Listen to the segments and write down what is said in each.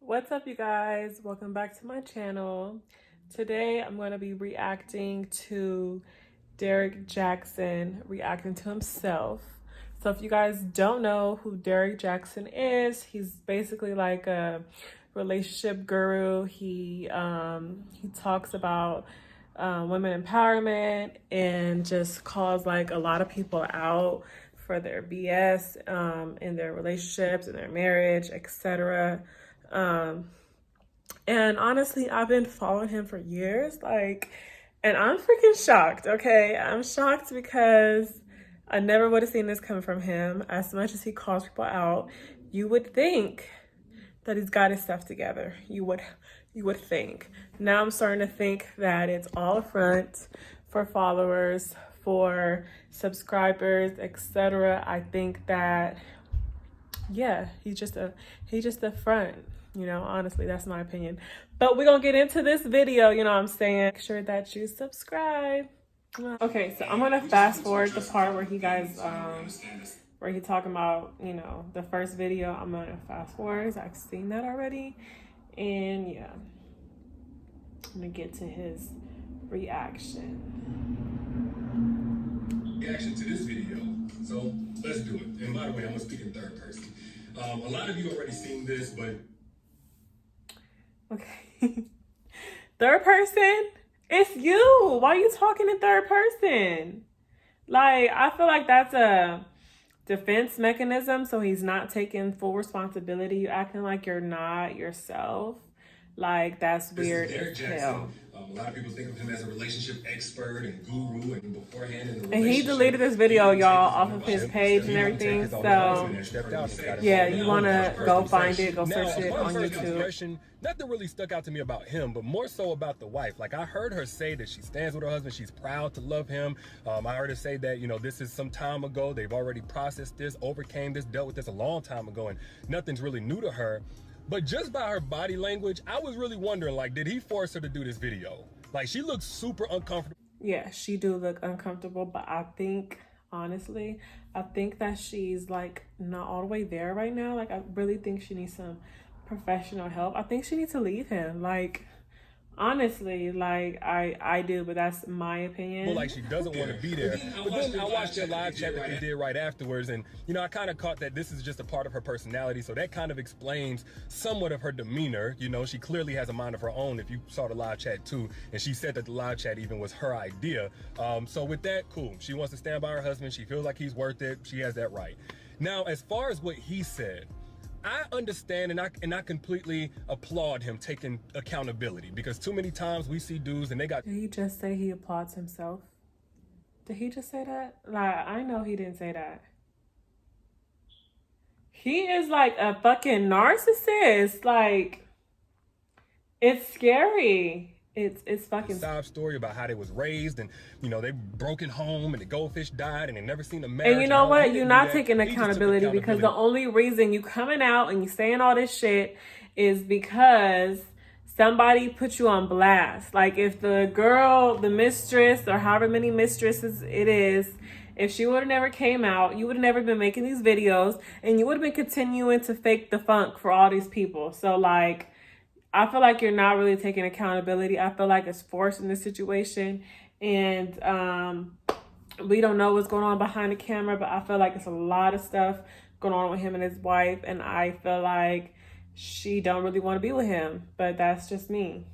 What's up, you guys? Welcome back to my channel. Today I'm going to be reacting to Derrick Jaxn reacting to himself. So if you guys don't know who Derrick Jaxn is, he's basically like a relationship guru. He talks about women empowerment and just calls like a lot of people out for their BS in their relationships, in their marriage, etc. And honestly, I've been following him for years, and I'm freaking shocked, okay? I'm shocked because I never would have seen this come from him. As much as he calls people out, you would think that he's got his stuff together. You would think. Now I'm starting to think that it's all a front for followers, for subscribers, etc. I think that, yeah, he's just a front. Honestly, that's my opinion. But we're gonna get into this video, you know what I'm saying? Make sure that you subscribe. Okay, so I'm gonna fast forward the part where where he talking about, the first video. I'm gonna fast forward. I've seen that already. And yeah, I'm gonna get to his reaction. Reaction to this video. So let's do it. And by the way, I'm gonna speak in third person. A lot of you already seen this, but okay. Third person? It's you. Why are you talking in third person? Like, I feel like that's a defense mechanism, so he's not taking full responsibility. You're acting like you're not yourself. Like, that's weird as hell. A lot of people think of him as a relationship expert and guru, and beforehand in the and he deleted this video, y'all, off of his page and everything. So yeah, you want to go find it, go search it on YouTube. Nothing really stuck out to me about him, but more so about the wife. Like, I heard her say that she stands with her husband. She's proud to love him. I heard her say that, this is some time ago. They've already processed this, overcame this, dealt with this a long time ago, and nothing's really new to her. But just by her body language, I was really wondering, like, did he force her to do this video? Like, she looks super uncomfortable. Yeah, she do look uncomfortable, but I think, honestly, I think that she's, like, not all the way there right now. Like, I really think she needs some professional help. I think she needs to leave him. Like, honestly, like, I do, but that's my opinion. Well, like, she doesn't want to be there. But then I watched their live chat that they did right afterwards, and, I kind of caught that this is just a part of her personality, so that kind of explains somewhat of her demeanor. She clearly has a mind of her own, if you saw the live chat too, and she said that the live chat even was her idea. So with that, cool. She wants to stand by her husband. She feels like he's worth it. She has that right. Now, as far as what he said, I understand and I completely applaud him taking accountability, because too many times we see dudes and they got... Did he just say he applauds himself? Did he just say that? Like, I know he didn't say that. He is like a fucking narcissist. Like, it's scary. It's fucking... sob story about how they was raised, and they broken home and the goldfish died and they never seen a marriage. And you know what? You're not taking accountability, because the only reason you coming out and you saying all this shit is because somebody put you on blast. Like, if the girl, the mistress, or however many mistresses it is, if she would have never came out, you would have never been making these videos, and you would have been continuing to fake the funk for all these people. So, like, I feel like you're not really taking accountability. I feel like it's forced in this situation. And we don't know what's going on behind the camera, but I feel like it's a lot of stuff going on with him and his wife. And I feel like she don't really want to be with him. But that's just me.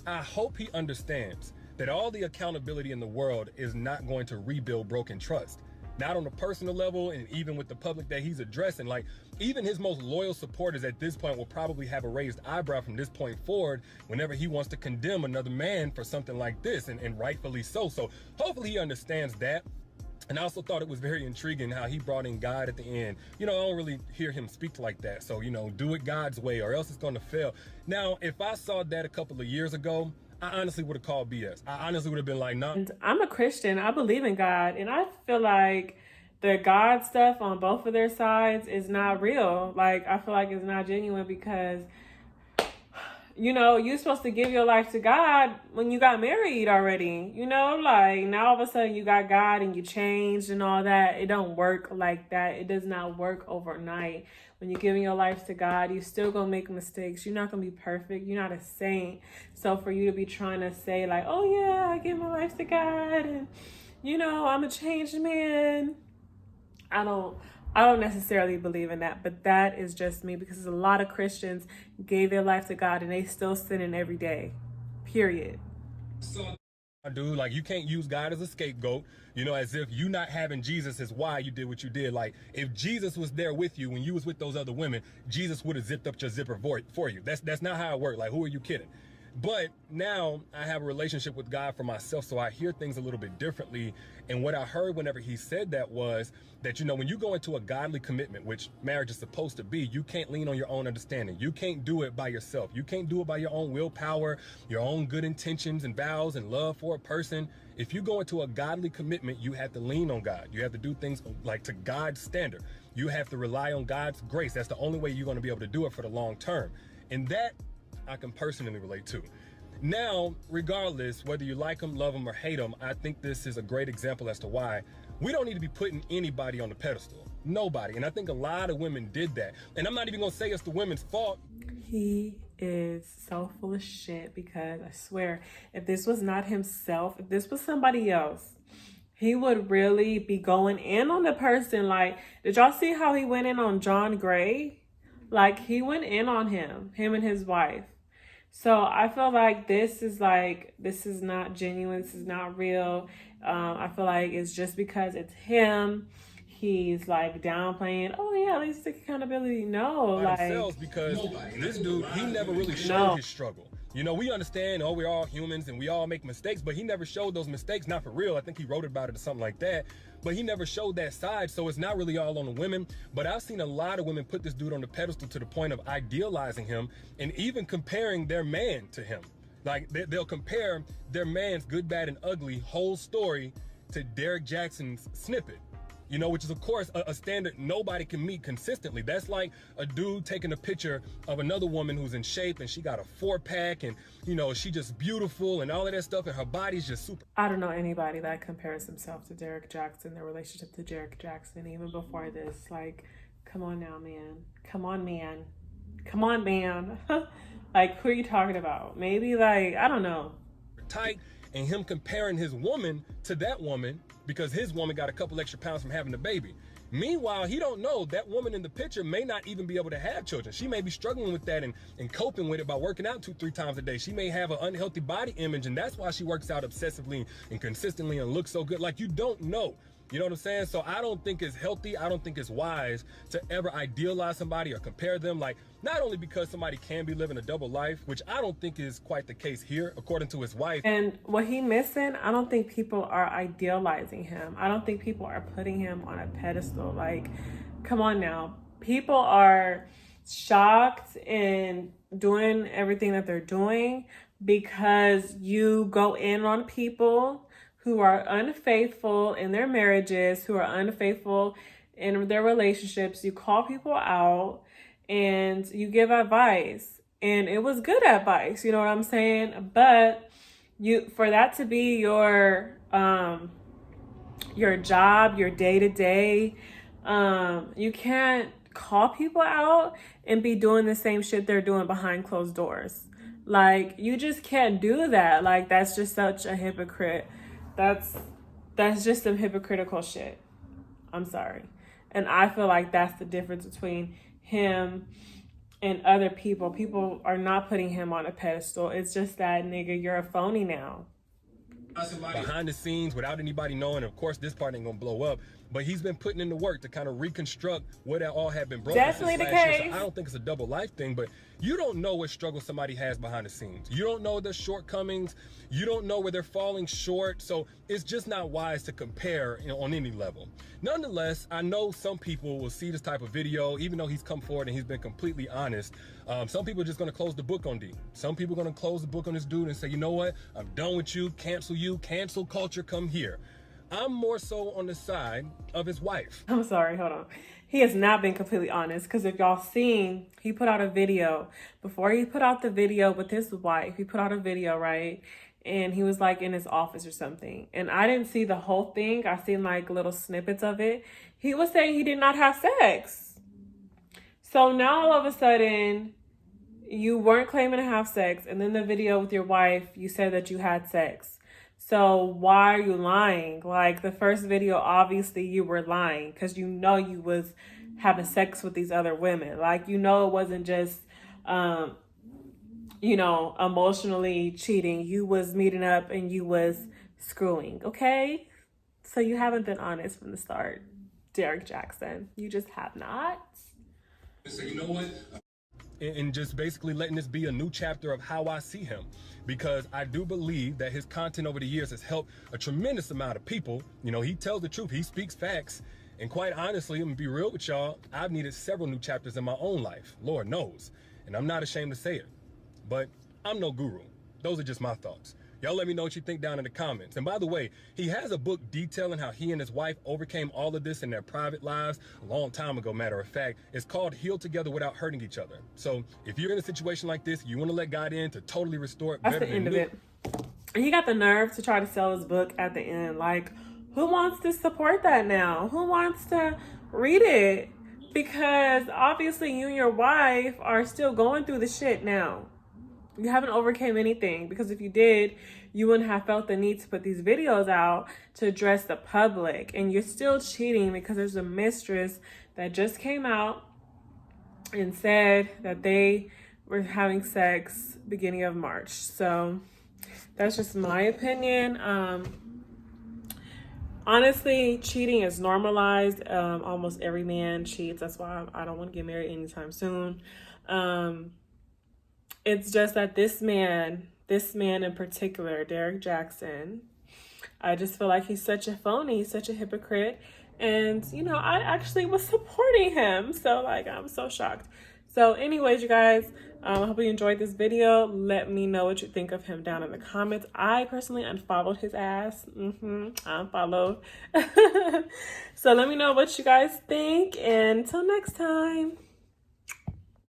I hope he understands that all the accountability in the world is not going to rebuild broken trust. Not on a personal level, and even with the public that he's addressing. Like, even his most loyal supporters at this point will probably have a raised eyebrow from this point forward whenever he wants to condemn another man for something like this, and rightfully so. So hopefully he understands that. And I also thought it was very intriguing how he brought in God at the end. I don't really hear him speak like that. So, do it God's way or else it's going to fail. Now, if I saw that a couple of years ago, I honestly would have called BS. I honestly would have been like, nah. And I'm a Christian. I believe in God. And I feel like the God stuff on both of their sides is not real. Like, I feel like it's not genuine, because, you're supposed to give your life to God when you got married already. Like, now all of a sudden you got God and you changed and all that. It don't work like that. It does not work overnight. when you're giving your life to God, you still gonna make mistakes. You're not gonna be perfect. You're not a saint. So for you to be trying to say like, oh yeah, I give my life to God and I'm a changed man. I don't necessarily believe in that, but that is just me, because a lot of Christians gave their life to God and they still sinning every day. Period. Dude, like, you can't use God as a scapegoat, as if you not having Jesus is why you did what you did. Like, if Jesus was there with you when you was with those other women, Jesus would have zipped up your zipper for you. That's not how it worked. Like, who are you kidding? But now I have a relationship with God for myself, so I hear things a little bit differently. And what I heard whenever he said that was that, when you go into a godly commitment, which marriage is supposed to be, you can't lean on your own understanding. You can't do it by yourself. You can't do it by your own willpower, your own good intentions and vows and love for a person. If you go into a godly commitment, you have to lean on God. You have to do things like to God's standard. You have to rely on God's grace. That's the only way you're going to be able to do it for the long term. And that I can personally relate to. Now, regardless, whether you like them, love them, or hate them, I think this is a great example as to why we don't need to be putting anybody on the pedestal. Nobody. And I think a lot of women did that. And I'm not even going to say it's the women's fault. He is so full of shit, because I swear, if this was not himself, if this was somebody else, he would really be going in on the person. Like, did y'all see how he went in on John Gray? Like, he went in on him and his wife. So I feel like this is not genuine. This is not real. I feel like it's just because it's him. He's like downplaying. Oh yeah, at least take accountability. No, like themselves, because this dude, he never really showed his struggle. We understand, we're all humans and we all make mistakes, but he never showed those mistakes, not for real. I think he wrote about it or something like that, but he never showed that side. So it's not really all on the women, but I've seen a lot of women put this dude on the pedestal to the point of idealizing him and even comparing their man to him. Like, they'll compare their man's good, bad, and ugly whole story to Derrick Jaxn's snippet. Which is, of course, a standard nobody can meet consistently. That's like a dude taking a picture of another woman who's in shape and she got a 4-pack and, she just beautiful and all of that stuff and her body's just super. I don't know anybody that compares himself to Derrick Jaxn, their relationship to Derrick Jaxn, even before this. Like, come on now, man. Come on, man. Come on, man. Like, who are you talking about? Maybe, like, I don't know. Tight, and him comparing his woman to that woman because his woman got a couple extra pounds from having a baby. Meanwhile, he don't know that woman in the picture may not even be able to have children. She may be struggling with that and coping with it by working out 2-3 times a day. She may have an unhealthy body image, and that's why she works out obsessively and consistently and looks so good. Like, you don't know. You know what I'm saying? So I don't think it's healthy. I don't think it's wise to ever idealize somebody or compare them. Like, not only because somebody can be living a double life, which I don't think is quite the case here, according to his wife. And what he missing, I don't think people are idealizing him. I don't think people are putting him on a pedestal. Like, come on now. People are shocked and doing everything that they're doing because you go in on people who are unfaithful in their marriages, who are unfaithful in their relationships. You call people out and you give advice. And it was good advice, you know what I'm saying? But for that to be your job, your day-to-day, you can't call people out and be doing the same shit they're doing behind closed doors. Like, you just can't do that. Like, that's just such a hypocrite. That's just some hypocritical shit. I'm sorry. And I feel like that's the difference between him and other people. People are not putting him on a pedestal. It's just that, nigga, you're a phony now. Behind the scenes, without anybody knowing, of course, this part ain't gonna blow up, but he's been putting in the work to kind of reconstruct what all had been broken. Definitely the case. Year. So I don't think it's a double life thing, but you don't know what struggle somebody has behind the scenes. You don't know their shortcomings. You don't know where they're falling short. So it's just not wise to compare, on any level. Nonetheless, I know some people will see this type of video, even though he's come forward and he's been completely honest. Some people are just going to close the book on D. Some people are going to close the book on this dude and say, you know what? I'm done with you. Cancel culture. Come here. I'm more so on the side of his wife. I'm sorry, hold on. He has not been completely honest, because if y'all seen, he put out a video. Before he put out the video with his wife, he put out a video, right? And he was like in his office or something. And I didn't see the whole thing. I seen like little snippets of it. He was saying he did not have sex. So now all of a sudden, you weren't claiming to have sex, and then the video with your wife, you said that you had sex. So why are you lying? Like, the first video, obviously you were lying because you know you was having sex with these other women. Like, you know, it wasn't just, you know, emotionally cheating. You was meeting up and you was screwing, okay? So you haven't been honest from the start, Derrick Jaxn. You just have not. So you know what? And just basically letting this be a new chapter of how I see him, because I do believe that his content over the years has helped a tremendous amount of people. You know, he tells the truth, he speaks facts, and quite honestly, I'm gonna be real with y'all, I've needed several new chapters in my own life, Lord knows, and I'm not ashamed to say it, but I'm no guru. Those are just my thoughts. Y'all let me know what you think down in the comments. And by the way, he has a book detailing how he and his wife overcame all of this in their private lives a long time ago, matter of fact. It's called Heal Together Without Hurting Each Other. So if you're in a situation like this, you want to let God in to totally restore it. That's the end of it. And he got the nerve to try to sell his book at the end. Like, who wants to support that now? Who wants to read it? Because obviously you and your wife are still going through the shit now. You haven't overcame anything, because if you did, you wouldn't have felt the need to put these videos out to address the public. And you're still cheating because there's a mistress that just came out and said that they were having sex beginning of March. So that's just my opinion. Honestly, cheating is normalized. Almost every man cheats. That's why I don't want to get married anytime soon. It's just that this man in particular, Derrick Jaxn, I just feel like he's such a phony, he's such a hypocrite. And, you know, I actually was supporting him. So, like, I'm so shocked. So, anyways, you guys, I hope you enjoyed this video. Let me know what you think of him down in the comments. I personally unfollowed his ass. I unfollowed. So, let me know what you guys think. And until next time.